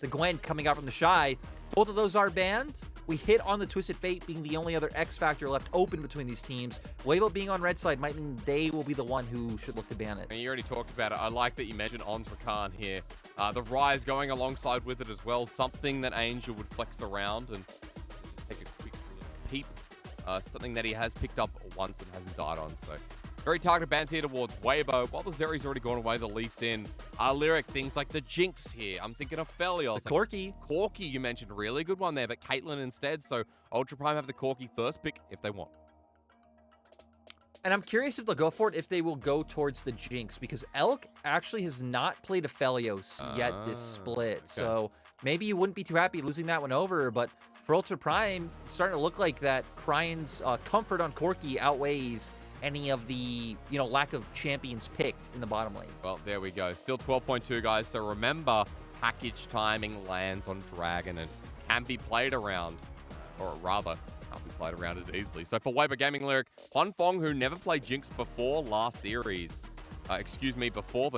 the Gwen coming out from the Shy. Both of those are banned. We hit on the Twisted Fate being the only other X factor left open between these teams. Weibo being on red side might mean they will be the one who should look to ban it. And you already talked about it. I like that you mentioned Ontrakan here. The Rise going alongside with it as well. Something that Angel would flex around and take a quick peep. Something that he has picked up once and hasn't died on. So very targeted bans here towards Weibo. While the Zeri's already gone away, the Lee Sin. Lyric, things like the Jinx here. I'm thinking of Felios. The Corki. Corki, you mentioned. Really good one there, but Caitlyn instead. So Ultra Prime have the Corki first pick if they want. And I'm curious if they'll go for it, if they will go towards the Jinx, because Elk actually has not played a Felios yet this split. Okay. So maybe you wouldn't be too happy losing that one over, but for Ultra Prime, it's starting to look like that Cryan's comfort on Corki outweighs any of the, lack of champions picked in the bottom lane. Well, there we go. Still 12.2, guys. So remember, package timing lands on Dragon and can be played around, or rather, can't be played around as easily. So for Weibo Gaming Lyric, Hon Fong, who never played Jinx before last series, before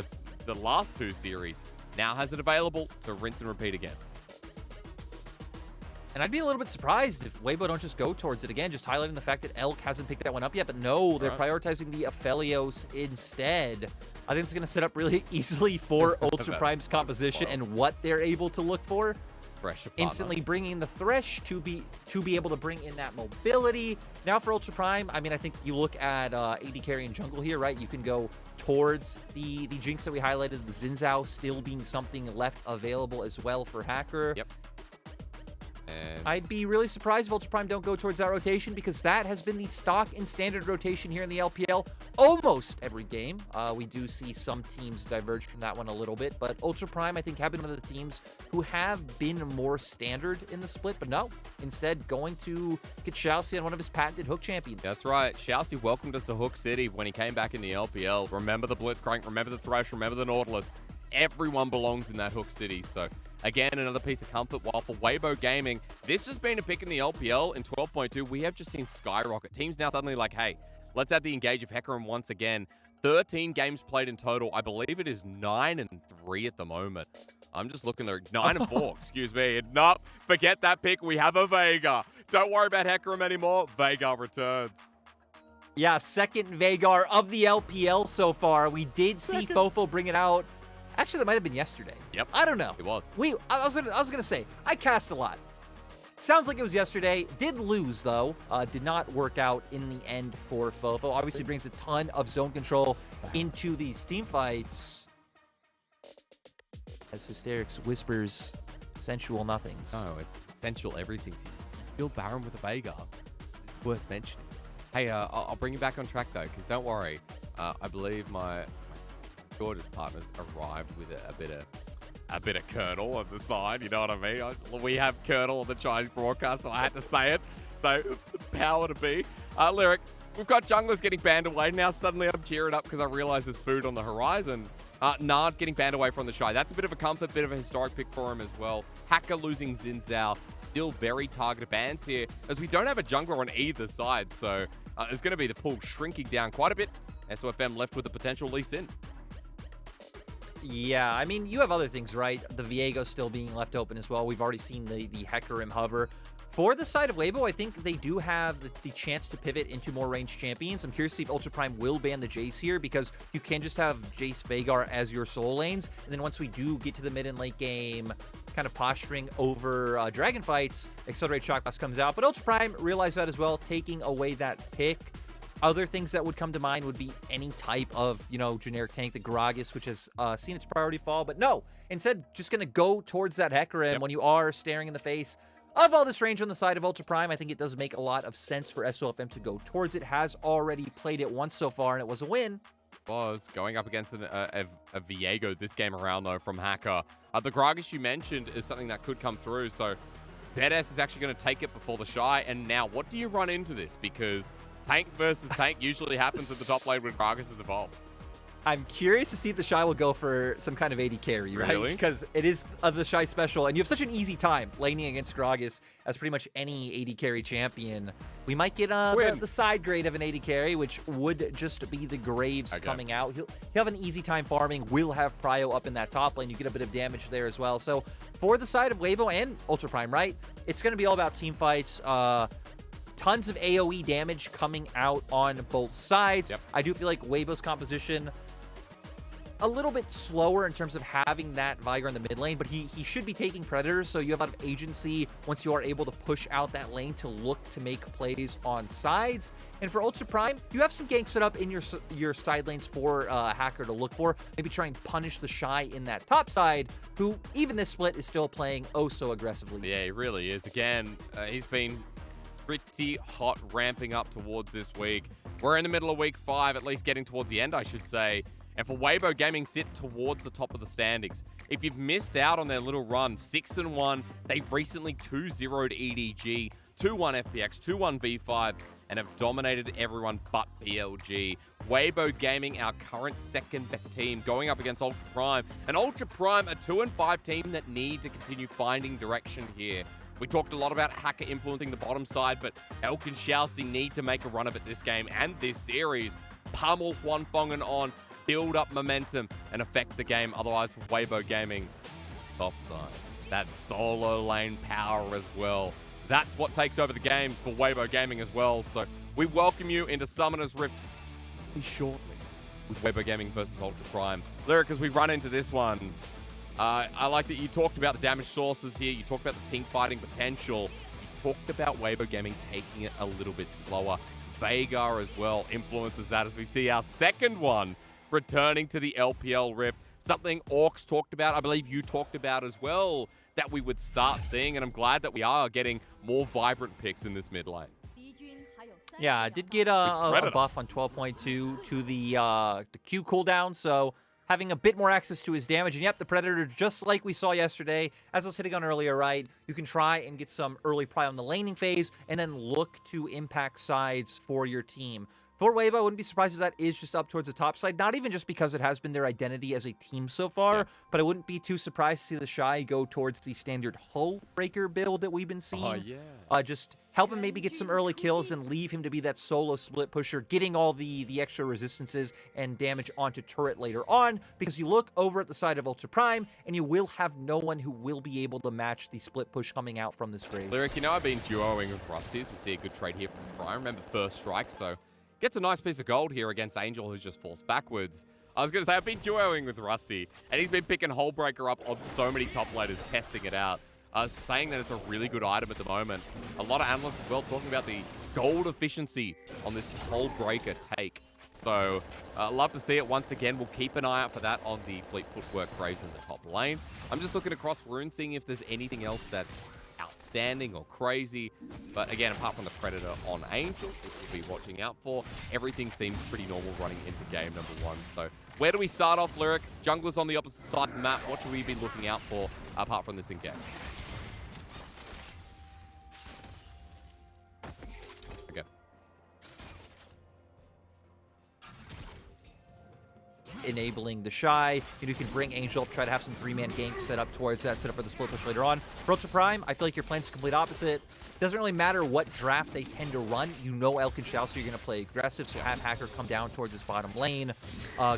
the last two series, now has it available to rinse and repeat again. And I'd be a little bit surprised if Weibo don't just go towards it again, just highlighting the fact that Elk hasn't picked that one up yet. But no, they're prioritizing the Aphelios instead. I think it's going to set up really easily for Ultra Prime's composition and what they're able to look for. Instantly bringing the Thresh to be able to bring in that mobility. Now for Ultra Prime, I mean, I think you look at AD carry and jungle here, right? You can go towards the Jinx that we highlighted, the Xin Zhao still being something left available as well for Hacker. Yep. And I'd be really surprised if Ultra Prime don't go towards that rotation, because that has been the stock and standard rotation here in the LPL almost every game. We do see some teams diverge from that one a little bit, but Ultra Prime, I think, have been one of the teams who have been more standard in the split, but no. Instead, going to get Xiaoxi on one of his patented Hook champions. That's right. Xiaoxi welcomed us to Hook City when he came back in the LPL. Remember the Blitzcrank, remember the Thresh, remember the Nautilus. Everyone belongs in that Hook City, so again, another piece of comfort. While for Weibo Gaming, this has been a pick in the LPL in 12.2. We have just seen skyrocket. Teams now suddenly like, hey, let's add the engage of Hecarim once again. 13 games played in total. I believe it is 9-3 at the moment. I'm just looking there. 9-4, excuse me. And no, forget that pick. We have a Veigar. Don't worry about Hecarim anymore. Veigar returns. Yeah, second Veigar of the LPL so far. We did see Fofo bring it out. Actually, that might have been yesterday. Yep. I don't know. It was. I was gonna say, I cast a lot. Sounds like it was yesterday. Did lose, though. Did not work out in the end for Fofo. Obviously brings a ton of zone control into these team fights. As Hysterics whispers sensual nothings. Oh, it's sensual everything. Still Baron with a Veigar. Worth mentioning. Hey, I'll bring you back on track, though, because don't worry. I believe my gorgeous partners arrived with a bit of Colonel on the side, you know what I mean? We have Colonel on the Chinese broadcast, so I had to say it. So, power to be. Lyric, we've got junglers getting banned away. Now suddenly I'm cheering up because I realize there's food on the horizon. Nard getting banned away from the Shy. That's a bit of a comfort, bit of a historic pick for him as well. Hacker losing Xin Zhao. Still very targeted bans here, as we don't have a jungler on either side. So, there's going to be the pool shrinking down quite a bit. SOFM left with the potential Lee Sin. Yeah, I mean, you have other things, right? The Viego still being left open as well. We've already seen the Hecarim hover. For the side of Weibo, I think they do have the chance to pivot into more ranged champions. I'm curious to see if Ultra Prime will ban the Jace here, because you can just have Jace Veigar as your soul lanes. And then once we do get to the mid and late game, kind of posturing over dragon fights, Accelerate Shock Blast comes out. But Ultra Prime realized that as well, taking away that pick. Other things that would come to mind would be any type of, generic tank, the Gragas, which has seen its priority fall. But no, instead, just going to go towards that Hecarim when you are staring in the face of all this range on the side of Ultra Prime. I think it does make a lot of sense for SOFM to go towards it. Has already played it once so far, and it was a win. Was going up against a Viego this game around, though, from Hacker. The Gragas you mentioned is something that could come through. So ZS is actually going to take it before the Shy. And now, what do you run into this? Because tank versus tank usually happens at the top lane when Gragas is involved. I'm curious to see if the Shy will go for some kind of AD carry, right? Really? Because it is the Shy special, and you have such an easy time laning against Gragas as pretty much any AD carry champion. We might get the side grade of an AD carry, which would just be the Graves coming out. He'll have an easy time farming. Will have Prio up in that top lane. You get a bit of damage there as well. So for the side of Weibo and Ultra Prime, right? It's going to be all about team fights. Tons of AoE damage coming out on both sides. Yep. I do feel like Weibo's composition a little bit slower in terms of having that Viger in the mid lane, but he should be taking Predators, so you have a lot of agency once you are able to push out that lane to look to make plays on sides. And for Ultra Prime, you have some ganks set up in your side lanes for Hacker to look for. Maybe try and punish the Shy in that top side, who even this split is still playing oh so aggressively. Yeah, he really is. Again, he's been pretty hot ramping up towards this week. We're in the middle of week 5, at least getting towards the end, I should say. And for Weibo, Gaming sit towards the top of the standings. If you've missed out on their little run, 6-1, they've recently 2-0'd EDG, 2-1 FPX, 2-1 V5, and have dominated everyone but PLG. Weibo Gaming, our current second best team, going up against Ultra Prime. And Ultra Prime, a 2-5 team that need to continue finding direction here. We talked a lot about Hacker influencing the bottom side, but Elk and Xiaoxi need to make a run of it this game and this series. Pummel Huanfeng and on, build up momentum and affect the game. Otherwise, for Weibo Gaming, top side. That solo lane power as well. That's what takes over the game for Weibo Gaming as well. So we welcome you into Summoner's Rift shortly with Weibo Gaming versus Ultra Prime. Lyric, as we run into this one, I like that you talked about the damage sources here. You talked about the team fighting potential. You talked about Weibo Gaming taking it a little bit slower. Vagar as well influences that as we see our second one returning to the LPL Rift. Something Orcs talked about, I believe you talked about as well, that we would start seeing, and I'm glad that we are getting more vibrant picks in this mid lane. Yeah, I did get a buff on 12.2 to the Q cooldown, so having a bit more access to his damage. And yep, the Predator, just like we saw yesterday, as I was hitting on earlier, right? You can try and get some early pry on the laning phase, and then look to impact sides for your team. For Weibo, I wouldn't be surprised if that is just up towards the top side, not even just because it has been their identity as a team so far, but I wouldn't be too surprised to see the Shy go towards the standard hull breaker build that we've been seeing. Just help him maybe get some early kills and leave him to be that solo split pusher, getting all the extra resistances and damage onto turret later on, because you look over at the side of Ultra Prime, and you will have no one who will be able to match the split push coming out from this Graves. Lyric, you know I've been duoing with Rusty's. We see a good trade here from Prime. Remember first strike, so gets a nice piece of gold here against Angel, who's just forced backwards. I was going to say, I've been duoing with Rusty, and he's been picking Hullbreaker up on so many top laners, testing it out. Saying that it's a really good item at the moment. A lot of analysts as well talking about the gold efficiency on this Hullbreaker take. So, love to see it once again. We'll keep an eye out for that on the Fleet Footwork Graves in the top lane. I'm just looking across runes, seeing if there's anything else that's outstanding or crazy. But again, apart from the Predator on Angel, which we'll be watching out for, everything seems pretty normal running into game number 1. So where do we start off, Lyric? Junglers on the opposite side of the map. What should we be looking out for apart from this engage? Okay. Enabling the Shy. You can bring Angel up, try to have some 3-man ganks set up towards that, set up for the split push later on. For Ultra Prime, I feel like your plan's the complete opposite. Doesn't really matter what draft they tend to run. You know Elk and Xiaoxi are going to play aggressive, so have Hacker come down towards this bottom lane,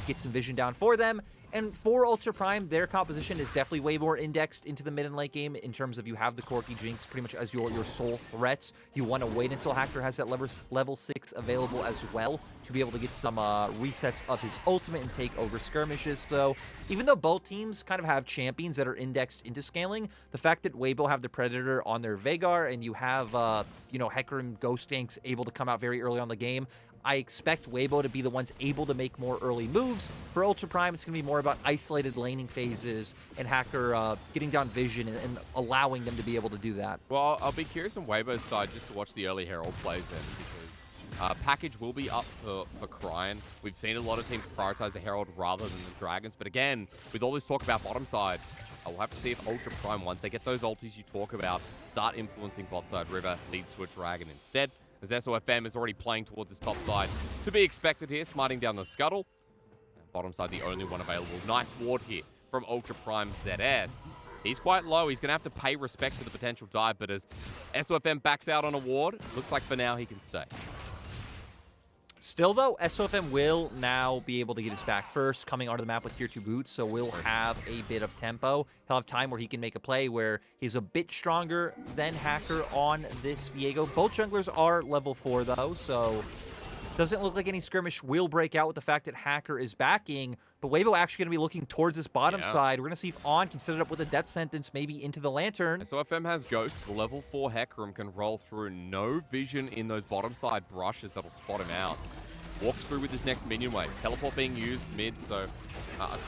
get some vision down for them. And for Ultra Prime, their composition is definitely way more indexed into the mid and late game in terms of you have the Corki Jinx pretty much as your sole threats. You want to wait until Hacker has that level 6 available as well to be able to get some resets of his ultimate and take over skirmishes. So even though both teams kind of have champions that are indexed into scaling, the fact that Weibo have the Predator on their Vagar and you have, Hecker and Ghost Tanks able to come out very early on the game, I expect Weibo to be the ones able to make more early moves. For Ultra Prime, it's going to be more about isolated laning phases and Hacker getting down vision and allowing them to be able to do that. Well, I'll be curious on Weibo's side just to watch the early Herald plays then, because package will be up for Cryan. We've seen a lot of teams prioritize the Herald rather than the Dragons. But again, with all this talk about bottom side, I'll have to see if Ultra Prime, once they get those ultis you talk about, start influencing bot side River, leads to a Dragon instead. As SOFM is already playing towards his top side. To be expected here, smiting down the Scuttle. Bottom side, the only one available. Nice ward here from Ultra Prime ZS. He's quite low. He's going to have to pay respect to the potential dive, but as SOFM backs out on a ward, looks like for now he can stay. Still, though, SOFM will now be able to get his back first, coming onto the map with tier 2 boots, so will have a bit of tempo. He'll have time where he can make a play where he's a bit stronger than Hacker on this Viego. Both junglers are level 4, though, so doesn't look like any skirmish will break out with the fact that Hacker is backing, but Weibo actually going to be looking towards this bottom side. We're going to see if On can set it up with a death sentence, maybe into the Lantern. So FM has Ghost. Level 4 Hecarim can roll through. No vision in those bottom side brushes that'll spot him out. Walks through with his next minion wave. Teleport being used mid, so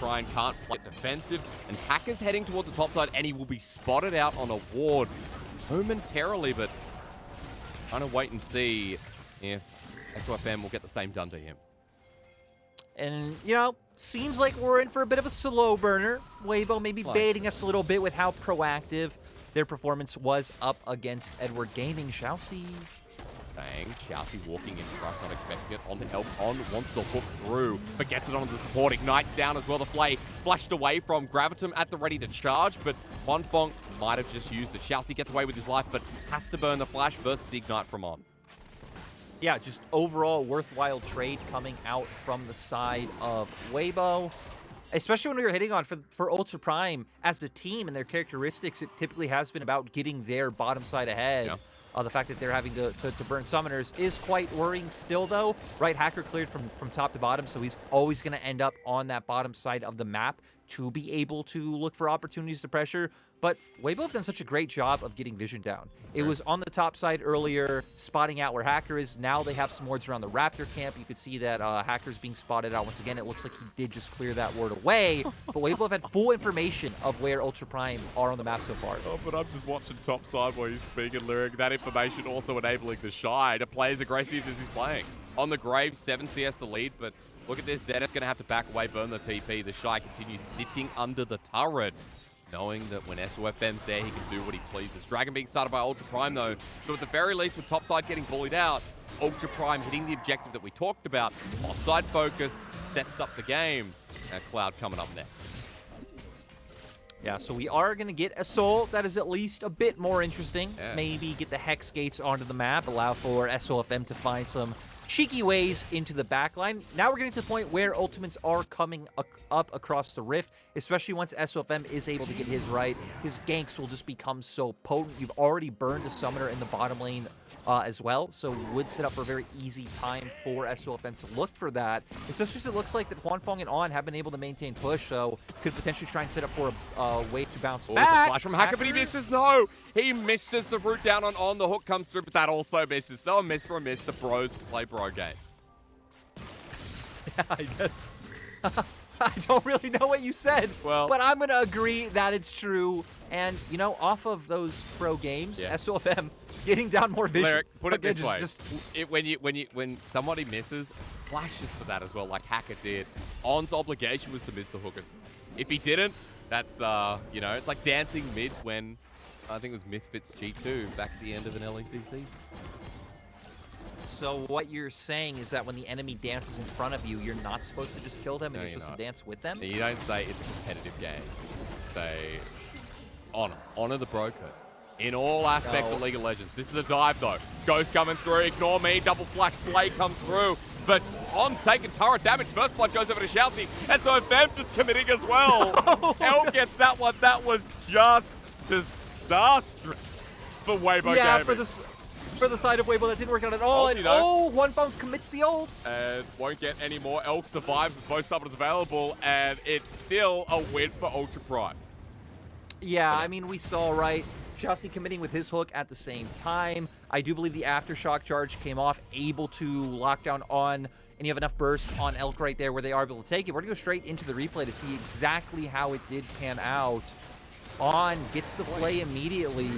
Trine can't play defensive. And Hacker's heading towards the top side, and he will be spotted out on a ward momentarily, but trying to wait and see if SOFM will get the same done to him. And, you know, seems like we're in for a bit of a slow burner. Weibo maybe baiting us a little bit with how proactive their performance was up against Edward Gaming. Shall see. Dang, Chelsea walking in front, not expecting it. On the help, on wants to hook through, but gets it onto the support. Ignites down as well. The play flashed away from Gravitum at the ready to charge, but Huanfeng might have just used it. Chelsea gets away with his life, but has to burn the flash versus the Ignite from On. Yeah, just overall worthwhile trade coming out from the side of Weibo. Especially when we were hitting on for Ultra Prime as a team and their characteristics, it typically has been about getting their bottom side ahead. Yeah. The fact that they're having to burn summoners is quite worrying still, though. Right, Hacker cleared from top to bottom, so he's always going to end up on that bottom side of the map to be able to look for opportunities to pressure. But Weibo have done such a great job of getting vision down. It was on the top side earlier, spotting out where Hacker is. Now they have some wards around the Raptor camp. You could see that Hacker's being spotted out. Once again, it looks like he did just clear that ward away. But Weibo have had full information of where Ultra Prime are on the map so far. Oh, but I'm just watching top side while he's speaking lyric. That information also enabling the Shy to play as aggressive as he's playing. On the Grave, 7 CS the lead, but look at this. Zed's going to have to back away, burn the TP. The Shy continues sitting under the turret, knowing that when SOFM's there, he can do what he pleases. Dragon being started by Ultra Prime, though. So at the very least, with topside getting bullied out, Ultra Prime hitting the objective that we talked about. Offside focus sets up the game. And Cloud coming up next. Yeah, so we are going to get a soul that is at least a bit more interesting. Yeah. Maybe get the Hex Gates onto the map, allow for SOFM to find some cheeky ways into the backline. Now we're getting to the point where ultimates are coming up across the rift, especially once SOFM is able to get his right. His ganks will just become so potent. You've already burned a summoner in the bottom lane as well, so would set up for a very easy time for SOFM to look for that. Especially as it looks like that Huanfeng and On have been able to maintain push, so could potentially try and set up for a way to bounce back. The flash from Hacker, but he misses. No! He misses the route down on. The hook comes through, but that also misses. So a miss for a miss. The bros play bro game. Yeah, I guess. I don't really know what you said, well, but I'm going to agree that it's true. And, you know, off of those pro games, SOFM getting down more vision. Lyric, put it this way. When somebody misses, flashes for that as well, like Hacker did. On's obligation was to miss the hookers. If he didn't, that's, you know, it's like dancing mid when, I think it was Misfits G2 back at the end of an LEC season. So what you're saying is that when the enemy dances in front of you, you're not supposed to just kill them and you're supposed to dance with them? You don't say it's a competitive game. Say, honor the bro code. In all aspects of League of Legends. This is a dive though. Ghost coming through, ignore me, double flash play comes through. But On taking turret damage, first blood goes over to Shouty. And so FM just committing as well. Hell gets that one. That was just disastrous for Weibo Gaming. For the side of Weibo, that didn't work out at all. And Huanfeng commits the ult. And won't get any more. Elk survives with both summoners available, and it's still a win for Ultra Prime. Yeah, I mean, we saw, right, Chelsea committing with his hook at the same time. I do believe the Aftershock charge came off, able to lock down On, and you have enough burst on Elk right there where they are able to take it. We're going to go straight into the replay to see exactly how it did pan out. On gets the play immediately,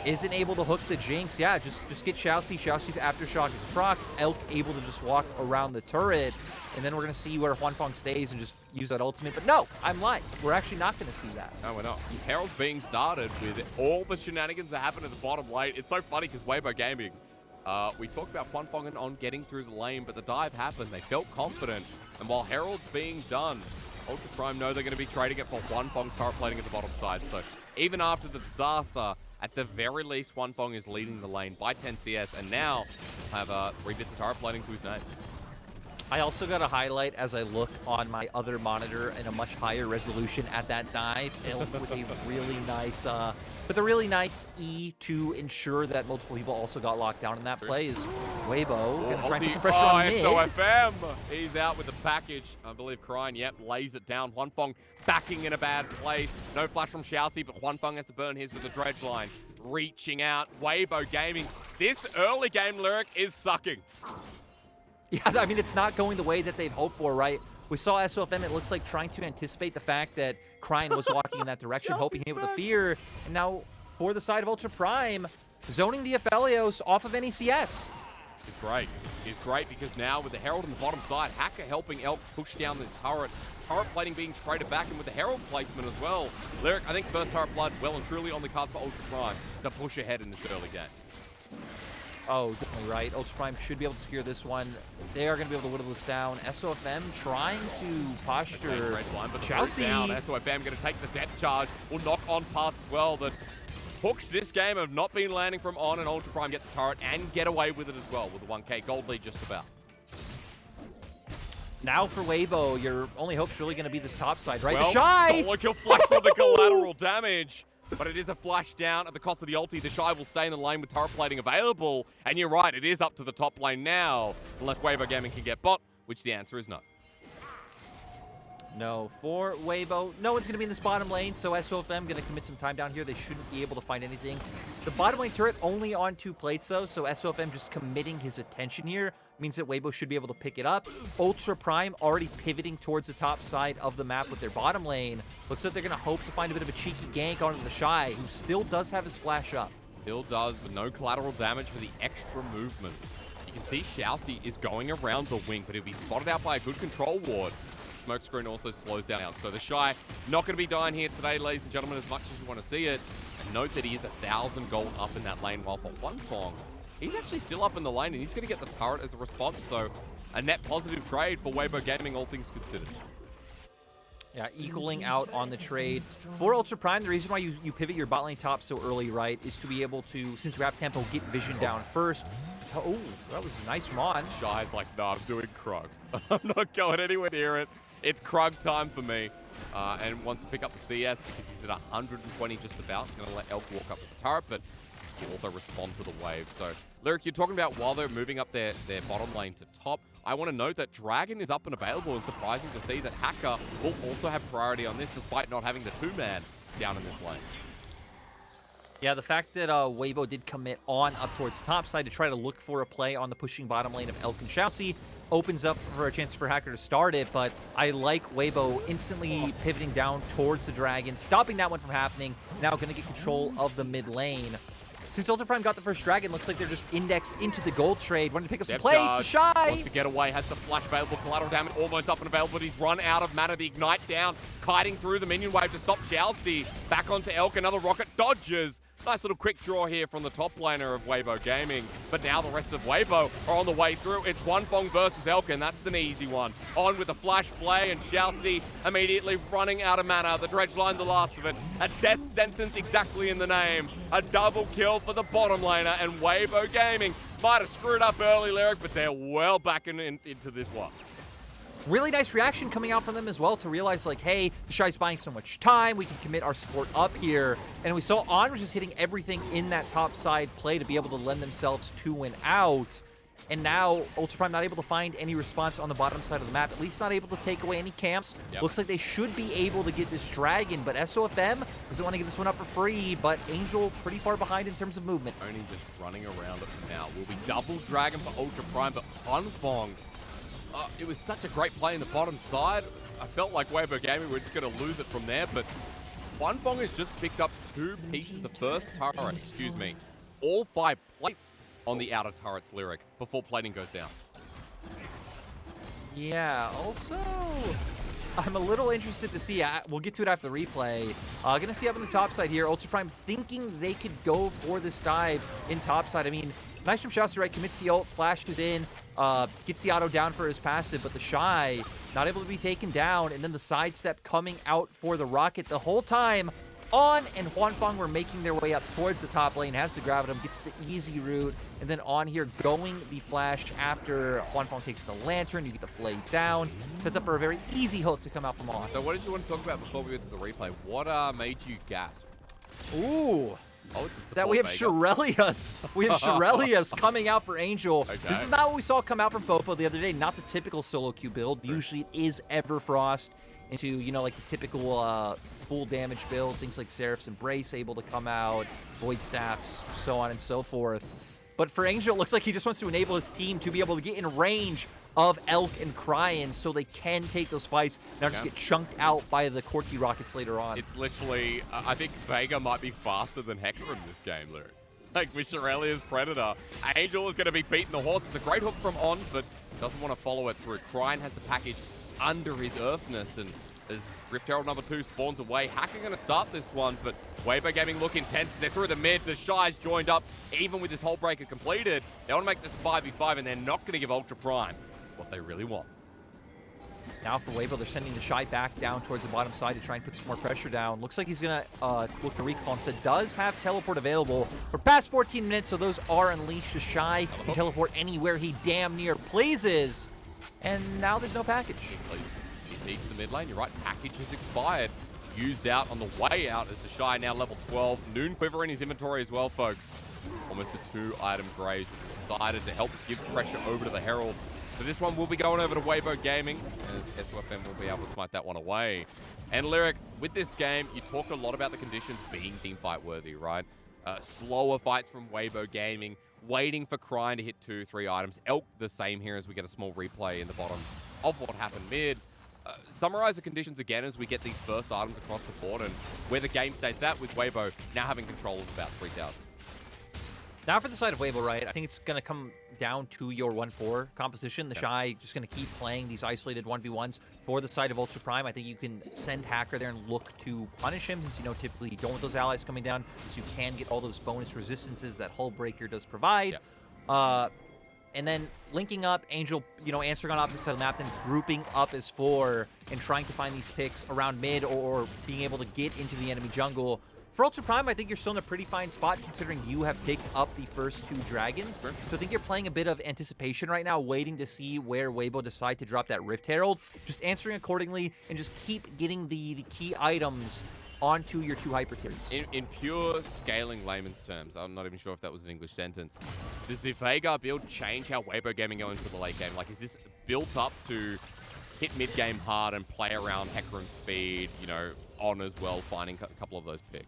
isn't able to hook the Jinx. Yeah, just get Chelsea. Chelsea's Aftershock is proc. Elk able to just walk around the turret. And then we're going to see where Huanfeng stays and just use that ultimate. But no, I'm lying. We're actually not going to see that. No, we're not. Herald's being started with all the shenanigans that happen at the bottom lane. It's so funny because Weibo Gaming, we talked about Huanfeng and On getting through the lane, but the dive happened. They felt confident. And while Herald's being done, Ultra Prime know they're going to be trading it for Huanfeng's turret plating at the bottom side. So even after the disaster, at the very least, Huanfeng is leading the lane by 10 CS, and now have 3 bits of turret plating to his name. I also got a highlight as I look on my other monitor in a much higher resolution at that dive, and with a really nice E to ensure that multiple people also got locked down in that play. Is Weibo gonna try and put some pressure on mid? SOFM. He's out with the package. I believe Crying, yep, lays it down. Huanfeng backing in a bad place. No flash from Xiaoxi, but Huanfeng has to burn his with the dredge line. Reaching out. Weibo Gaming. This early game Lyric is sucking. Yeah, I mean, it's not going the way that they'd hoped for, right? We saw SOFM, it looks like, trying to anticipate the fact that Crying was walking in that direction, hoping he would the fear. And now, for the side of Ultra Prime, zoning the Aphelios off of NECS. It's great. It's great because now with the Herald on the bottom side, Hacker helping Elk push down this turret. Turret plating being traded back, and with the Herald placement as well. Lyric, I think first turret blood well and truly on the cards for Ultra Prime to push ahead in this early game. Oh, definitely right. Ultra Prime should be able to secure this one. They are going to be able to whittle this down. SOFM trying to posture. Xiaoxi. SOFM going to take the depth charge. Will knock on past as well. The hooks this game have not been landing from on, and Ultra Prime gets the turret and get away with it as well with the 1K gold lead just about. Now for Weibo, your only hope's really going to be this top side, right? Well, the Shy! Look, he'll flash for the collateral damage. But it is a flash down at the cost of the ulti. The Shy will stay in the lane with turret plating available. And you're right, it is up to the top lane now. Unless Weibo Gaming can get bot, which the answer is no. No, for Weibo, no one's going to be in this bottom lane, so SOFM going to commit some time down here. They shouldn't be able to find anything. The bottom lane turret only on 2 plates, though, so SOFM just committing his attention here means that Weibo should be able to pick it up. Ultra Prime already pivoting towards the top side of the map with their bottom lane. Looks like they're going to hope to find a bit of a cheeky gank onto the Shy, who still does have his flash up. Still does, but no collateral damage for the extra movement. You can see Xiaoxi is going around the wing, but he'll be spotted out by a good control ward. Smoke screen also slows down. So the Shy not going to be dying here today, ladies and gentlemen, as much as you want to see it. And note that he is 1,000 gold up in that lane, while for Huanfeng, he's actually still up in the lane, and he's going to get the turret as a response. So a net positive trade for Weibo Gaming, all things considered. Yeah, equaling out on the trade. For Ultra Prime, the reason why you pivot your bot lane top so early, right, is to be able to, since you have tempo, get vision down first. Oh, that was nice from on. Shy's like, no, I'm doing Krugs. I'm not going anywhere near it. It's Krug time for me. And wants to pick up the CS because he's at 120 just about. He's going to let Elk walk up with the turret, but he'll also respond to the wave. So, Lyric, you're talking about while they're moving up their bottom lane to top, I want to note that Dragon is up and available, and surprising to see that Hacker will also have priority on this despite not having the 2-man down in this lane. Yeah, the fact that Weibo did commit on up towards the top side to try to look for a play on the pushing bottom lane of Elk and Xiaoxi opens up for a chance for Hacker to start it, but I like Weibo instantly pivoting down towards the Dragon, stopping that one from happening, now going to get control of the mid lane. Since Ultra Prime got the first Dragon, looks like they're just indexed into the gold trade, wanting to pick up some plates. The Shy wants to get away, has the flash available, collateral damage almost up and available, but he's run out of mana. The Ignite down, kiting through the minion wave to stop Xiaoxi. Back onto Elk, another rocket dodges. Nice little quick draw here from the top laner of Weibo Gaming. But now the rest of Weibo are on the way through. It's Huanfeng versus Elk, and that's an easy one. On with a flash play, and Xiaoxi immediately running out of mana. The dredge line, the last of it. A death sentence exactly in the name. A double kill for the bottom laner, and Weibo Gaming might have screwed up early, Lyric, but they're well back into this one. Really nice reaction coming out from them as well to realize, like, hey, the Shy's buying so much time, we can commit our support up here. And we saw On was just hitting everything in that top side play to be able to lend themselves to an out. And now Ultra Prime not able to find any response on the bottom side of the map, at least not able to take away any camps. Yep. Looks like they should be able to get this Dragon, but SOFM doesn't want to give this one up for free, but Angel pretty far behind in terms of movement. Only just running around it now. Will be double Dragon for Ultra Prime, but Huanfeng, it was such a great play in the bottom side. I felt like Weibo Gaming were just going to lose it from there, but Huanfeng has just picked up 2 pieces of first turret, all 5 plates on the outer turret's Lyric before plating goes down. Yeah, also, I'm a little interested to see, we'll get to it after the replay. Gonna see up on the top side here, Ultra Prime thinking they could go for this dive in top side. I mean, nice from Xiaoxi, right? Commits the ult, flashes in, gets the auto down for his passive, but the Shy not able to be taken down, and then the sidestep coming out for the rocket the whole time. On, and Huanfeng were making their way up towards the top lane, has to grab him, gets the easy route, and then On here going the flash after Huanfeng takes the lantern, you get the flay down, sets up for a very easy hook to come out from On. So what did you want to talk about before we get to the replay? What made you gasp? Ooh. Oh, it's That we have Shirelius. We have Shirelius coming out for Angel. Okay. This is not what we saw come out from Fofo the other day. Not the typical solo queue build. Sure. Usually it is Everfrost into, you know, like the typical full damage build. Things like Seraph's Embrace able to come out, Void Staffs, so on and so forth. But for Angel, it looks like he just wants to enable his team to be able to get in range of Elk and Cryan so they can take those fights, not just get chunked out by the Corki rockets later on. It's literally, I think Vega might be faster than Hecker in this game, Lyric. Like with Shirelius Predator, Angel is going to be beating the horse. It's a great hook from On, but doesn't want to follow it through. Cryan has the package under his Earthness, and as Rift Herald number 2 spawns away, Hacker going to start this one, but Weibo Gaming look intense. They're through the mid. The Shy's joined up, even with this whole breaker completed. They want to make this a 5v5, and they're not going to give Ultra Prime what they really want. Now for Weibo, they're sending the Shy back down towards the bottom side to try and put some more pressure down. Looks like he's going to look to recall. Instead, does have teleport available for past 14 minutes, so those are unleashed. The Shy can teleport anywhere he damn near pleases. And now there's no package. He peeks the mid lane. You're right, package has expired. Used out on the way out as the Shy now level 12. Noon Quiver in his inventory as well, folks. Almost a 2-item graze. Decided to help give pressure over to the Herald. So this one will be going over to Weibo Gaming, as SOFM will be able to smite that one away. And Lyric, with this game, you talk a lot about the conditions being teamfight worthy, right? Slower fights from Weibo Gaming, waiting for Cryan to hit 2-3 items. Elk the same here as we get a small replay in the bottom of what happened mid. Summarize the conditions again as we get these first items across the board and where the game states at with Weibo now having control of about 3,000. Now for the side of Weibo, right, I think it's going to come down to your 1-4 composition. The Shy just going to keep playing these isolated 1v1s. For the side of Ultra Prime, I think you can send Hacker there and look to punish him, since you know typically you don't want those allies coming down, so you can get all those bonus resistances that Hull Breaker does provide. Yeah. And then linking up, Angel, you know, answering on opposite side of the map, then grouping up as 4 and trying to find these picks around mid or being able to get into the enemy jungle. For Ultra Prime, I think you're still in a pretty fine spot considering you have picked up the first 2 dragons. Sure. So I think you're playing a bit of anticipation right now, waiting to see where Weibo decide to drop that Rift Herald. Just answering accordingly and just keep getting the key items onto your 2 hyper carries. In pure scaling layman's terms, I'm not even sure if that was an English sentence. Does the Vega build change how Weibo Gaming go into the late game? Like, is this built up to hit mid game hard and play around Hecarim speed, you know, On as well, finding a couple of those picks?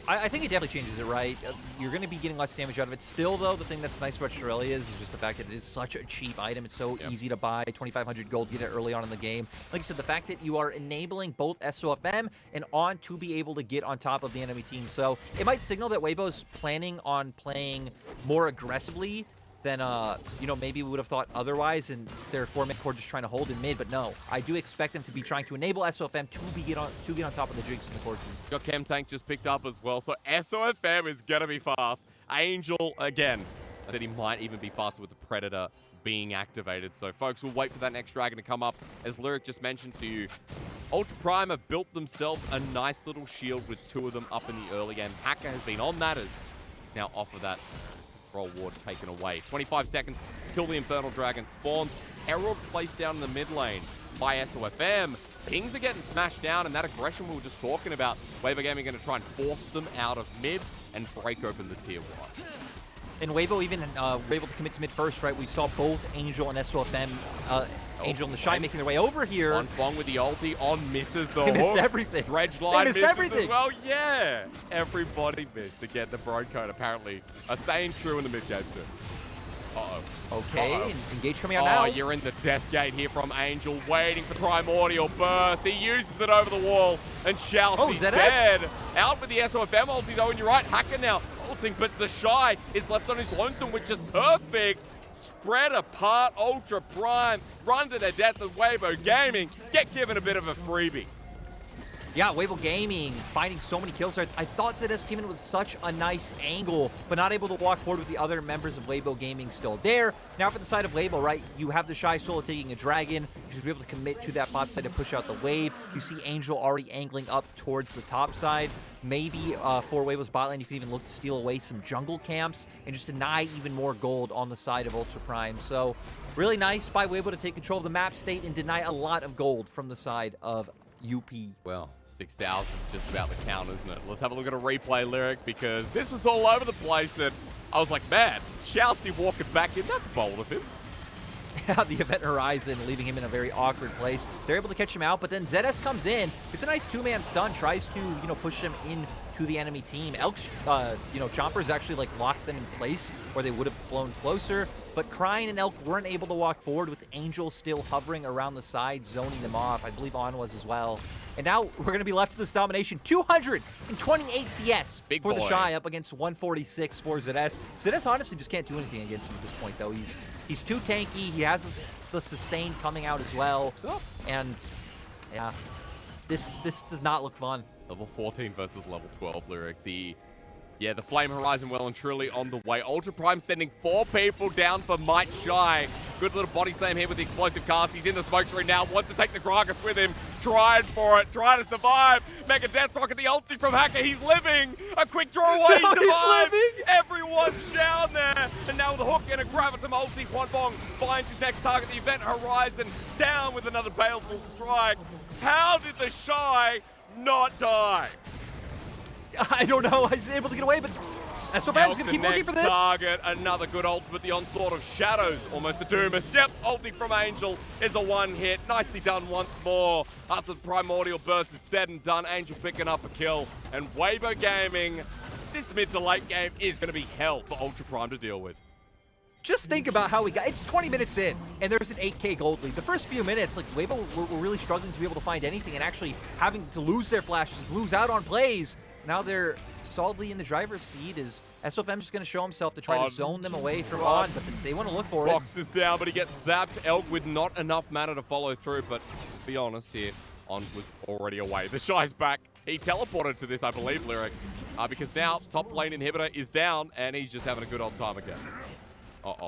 I think it definitely changes it, right? You're going to be getting less damage out of it. Still, though, the thing that's nice about Shirelius is just the fact that it is such a cheap item. It's so easy to buy. 2,500 gold, get it early on in the game. Like I said, the fact that you are enabling both SOFM and On to be able to get on top of the enemy team. So it might signal that Weibo's planning on playing more aggressively than, you know, maybe we would have thought otherwise, and their 4-man core just trying to hold in mid. But no, I do expect them to be trying to enable SOFM to get on top of the Jigs in the core team. Got Chem Tank just picked up as well, so SOFM is gonna be fast. Angel, again, I said he might even be faster with the Predator being activated. So folks, we'll wait for that next dragon to come up. As Lyric just mentioned to you, Ultra Prime have built themselves a nice little shield with 2 of them up in the early game. Hacker has been on that, as now off of that Roll Ward taken away. 25 seconds till the Infernal Dragon spawns. Herald placed down in the mid lane by SOFM. Pings are getting smashed down, and that aggression we were just talking about, Weibo Gaming going to try and force them out of mid and break open the tier 1. And Weibo even were able to commit to mid first, right? We saw both Angel and SOFM, Angel and the Shy making their way over here. On Fong with the ulti, On misses the hook. They missed hook. everything. Dredgeline misses everything as well. Yeah, everybody missed to get the Bro Code. Apparently, staying true in the mid game too. Okay, Engage coming out now. Oh, you're in the death gate here from Angel, waiting for Primordial Burst. He uses it over the wall, and Chelsea's dead. Out with the SOFM ulti though, and you're right, Hacker now ulting, but the Shy is left on his lonesome, which is perfect. Spread apart, Ultra Prime, run to their death with Weibo Gaming, get given a bit of a freebie. Yeah, Weibo Gaming finding so many kills there. I thought ZS came in with such a nice angle, but not able to walk forward with the other members of Weibo Gaming still there. Now for the side of Weibo, right, you have the Shy Solo taking a dragon. You should be able to commit to that bot side to push out the wave. You see Angel already angling up towards the top side. Maybe for Weibo's bot lane, you can even look to steal away some jungle camps and just deny even more gold on the side of Ultra Prime. So really nice by Weibo to take control of the map state and deny a lot of gold from the side of UP. Well, 6,000 just about the count, isn't it? Let's have a look at a replay lyric because this was all over the place and I was like, man, Shousty walking back in, that's bold of him. The event horizon, leaving him in a very awkward place. They're able to catch him out, but then ZS comes in. It's a nice two-man stun, tries to, push him into the enemy team. Elk's, Chompers actually, locked them in place where they would have flown closer, but Cryin and Elk weren't able to walk forward with Angel still hovering around the side, zoning them off. I believe On was as well. And now we're going to be left to this domination. 228 CS Big for boy. the Shy up against 146 for ZS. ZS honestly just can't do anything against him at this point, though. He's too tanky. He has the sustain coming out as well. And, yeah, this does not look fun. Level 14 versus level 12 lyric. The Flame Horizon well and truly on the way. Ultra Prime sending 4 people down for Might Shy. Good little body slam here with the explosive cast. He's in the smoke screen now. Wants to take the Gragas with him. Tried for it. Trying to survive. Mega Death Rocket, the ulti from Hacker. He's living. A quick draw away. He survived. Everyone's down there. And now with a hook and a Gravitum ulti, Quanbong finds his next target. The Event Horizon down with another baleful strike. How did the Shy not die? I don't know. He's able to get away, but SOFM's going to keep looking for this. Target, another good ult, but the onslaught of Shadows, almost a Doomus. Yep, ulti from Angel is a one hit. Nicely done once more. After the Primordial Burst is said and done, Angel picking up a kill. And Weibo Gaming, this mid to late game is going to be hell for Ultra Prime to deal with. Just think about how we got, it's 20 minutes in, and there's an 8K gold lead. The first few minutes, Weibo were really struggling to be able to find anything and actually having to lose their flashes, lose out on plays. Now they're solidly in the driver's seat. Is SOFM just going to show himself to try to zone them away from On, but they want to look for it. Box is down, but he gets zapped. Elk with not enough mana to follow through, but to be honest here, On was already away. The Shy's back. He teleported to this, I believe, Lyric, because now top lane inhibitor is down, and he's just having a good old time again.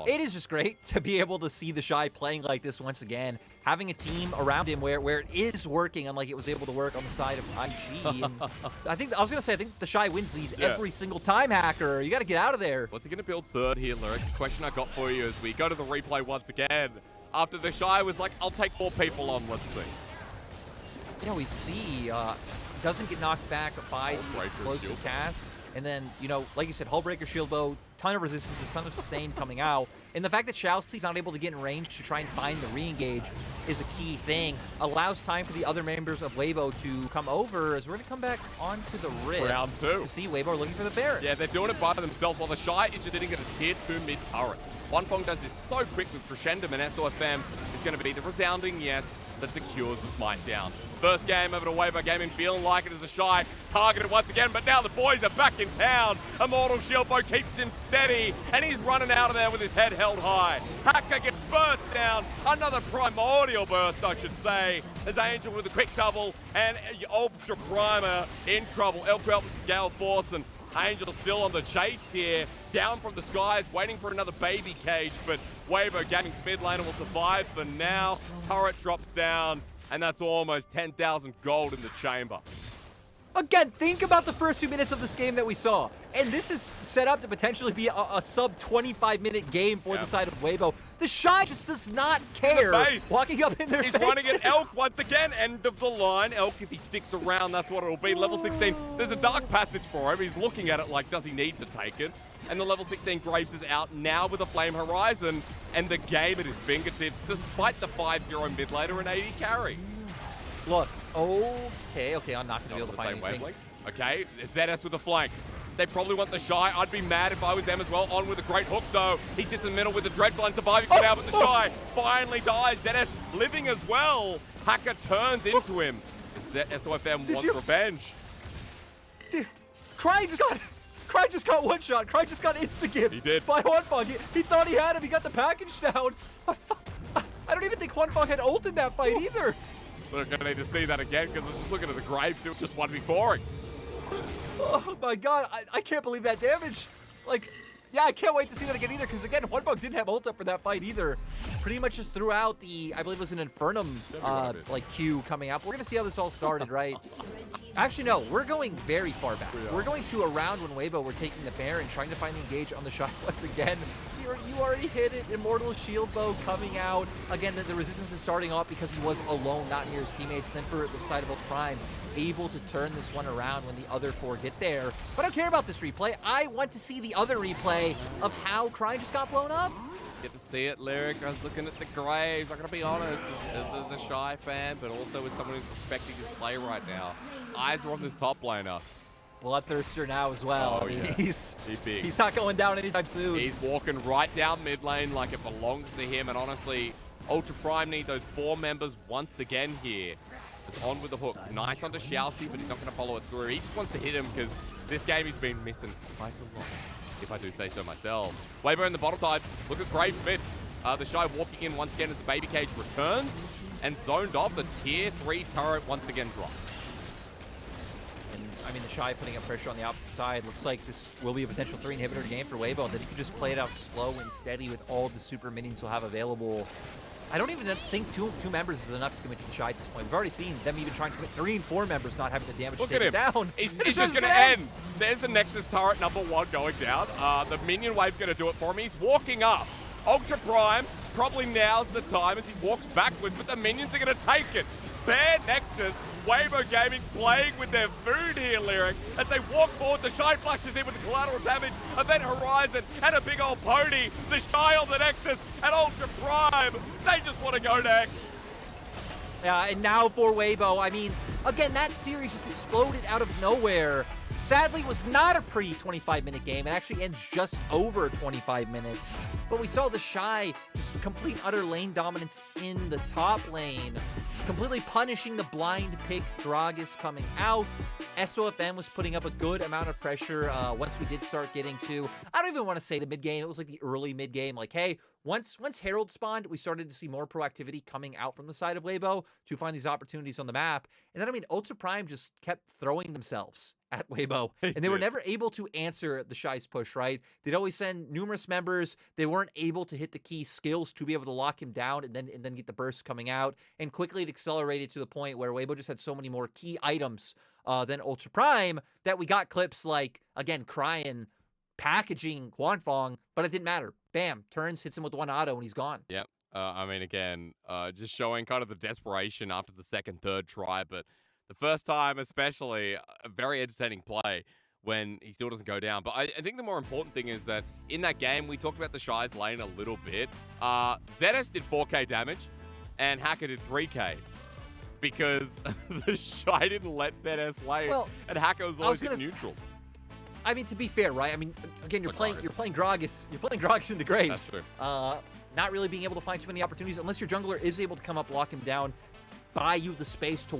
It is just great to be able to see the Shy playing like this once again, having a team around him where it is working, unlike it was able to work on the side of IG. And I was gonna say, I think the Shy wins these every single time, Hacker. You got to get out of there. What's he gonna build third here, Lyric? The question I got for you as we go to the replay once again. After the Shy was like, I'll take 4 people on, let's see. We see doesn't get knocked back by the explosive cast. And then, like you said, Hullbreaker, Shield Bow, ton of resistances, ton of sustain coming out. And the fact that Shousty's not able to get in range to try and find the re-engage is a key thing. Allows time for the other members of Weibo to come over as we're going to come back onto the Rift. Round 2. To see Weibo are looking for the Baron. Yeah, they're doing it by themselves while the Shy is just sitting at a tier 2 mid turret. Quanbong does this so quick with Crescendum, and SOFM is going to be the resounding yes that secures the smite down. First game over to Weibo Gaming, feeling like it as the Shy targeted once again, but now the boys are back in town. Immortal Shield Bow keeps him steady, and he's running out of there with his head held high. Hacker gets burst down, another Primordial Burst, I should say, as Angel with a quick double, and Ultra Primer in trouble. LPL with Gale Force, and Angel still on the chase here, down from the skies, waiting for another baby cage, but Weibo Gaming's mid laner will survive for now. Turret drops down, and that's almost 10,000 gold in the chamber. Again, think about the first few minutes of this game that we saw. And this is set up to potentially be a sub 25-minute game for the side of Weibo. The Shy just does not care. Walking up in their He's faces. running at Elk once again. End of the line. Elk, if he sticks around, that's what it'll be. Level 16. There's a dark passage for him. He's looking at it like, does he need to take it? And the level 16 Graves is out now with a Flame Horizon. And the game at his fingertips, despite the 5-0 mid laner and 80 carry. Look, okay, I'm not going to be able to find anything. Okay, ZS with a flank. They probably want the Shy. I'd be mad if I was them as well. On with a great hook, though. He sits in the middle with the Dreadful and surviving for now, but the Shy finally dies. ZS living as well. Hacker turns into him. SOFM wants revenge. Cry just got one shot. Cry just got insta-gimped. He did. By Quanbong. He thought he had him. He got the package down. I don't even think Quanbong had ult in that fight either. We're going to need to see that again because I was just looking at the Graves. It was just 1v4ing. Oh my god, I can't believe that damage. Like, yeah, I can't wait to see that again either, because again, Weibo didn't have ult up for that fight either. Pretty much just threw out the, I believe it was an Infernum, like, Q coming out. We're going to see how this all started, right? Actually, no, we're going very far back. We're going to a round when Weibo were taking the Baron, trying to find the engage on the shot once again. You already hit it. Immortal Shield Bow coming out. Again, the resistance is starting off because he was alone, not near his teammates. Then for the side of Ultra Prime, able to turn this one around when the other four get there. But I don't care about this replay. I want to see the other replay of how Cry just got blown up. Get to see it, Lyric. I was looking at the Graves. I'm going to be honest, as the Shy fan, but also as someone who's respecting his play right now. Eyes are on this top laner. Bloodthirster now as well. Oh, I mean, yeah. he's not going down anytime soon. He's walking right down mid lane like it belongs to him. And honestly, Ultra Prime need those 4 members once again here. It's on with the hook. Nice onto Xiaoxi, but he's not going to follow it through. He just wants to hit him because this game he's been missing quite a lot, if I do say so myself. Weibo in the bottom side. Look at Graves mid. The Shy walking in once again as the baby cage returns and zoned off. The tier 3 turret once again drops. I mean, the Shy putting up pressure on the opposite side. Looks like this will be a potential 3 inhibitor game for Weibo, and that he can just play it out slow and steady with all the super minions he'll have available. I don't even think two members is enough to commit to the Shy at this point. We've already seen them even trying to commit 3 and 4 members not having the damage to take it down. He's just going to end. There's the Nexus turret number 1 going down. The minion wave's going to do it for him. He's walking up. Ultra Prime, probably now's the time as he walks backwards, but the minions are going to take it. Bear Nexus. Weibo Gaming playing with their food here, Lyric. As they walk forward, the Shy flashes in with the collateral damage, Event Horizon, and a big old pony. The Shy on the Nexus, and Ultra Prime. They just want to go next. Yeah, and now for Weibo, I mean, again, that series just exploded out of nowhere. Sadly, it was not a pretty 25-minute game. It actually ends just over 25 minutes. But we saw the Shy just complete utter lane dominance in the top lane, completely punishing the blind pick Gragas coming out. SOFM was putting up a good amount of pressure once we did start getting to, I don't even want to say the mid-game. It was like the early mid-game. Like, hey, once Herald spawned, we started to see more proactivity coming out from the side of Weibo to find these opportunities on the map. And then, I mean, Ultra Prime just kept throwing themselves at Weibo, and they were never able to answer the Shy's push, right? They'd always send numerous members. They weren't able to hit the key skills to be able to lock him down and then get the burst coming out. And quickly it accelerated to the point where Weibo just had so many more key items than Ultra Prime that we got clips like, again, Cryin packaging Quanfong, but it didn't matter. Bam, turns, hits him with 1 auto, and he's gone. Yep. I mean, again, just showing kind of the desperation after the second, third try, but the first time especially, a very entertaining play when he still doesn't go down. But I think the more important thing is that in that game, we talked about the Shy's lane a little bit. ZS did 4k damage, and Hacker did 3k. Because the Shy didn't let ZS lane, and Hacker was always in neutral. I mean, to be fair, right? I mean, again, you're playing Gragas. You're playing Gragas into Graves. That's true. Not really being able to find too many opportunities unless your jungler is able to come up, lock him down, buy you the space to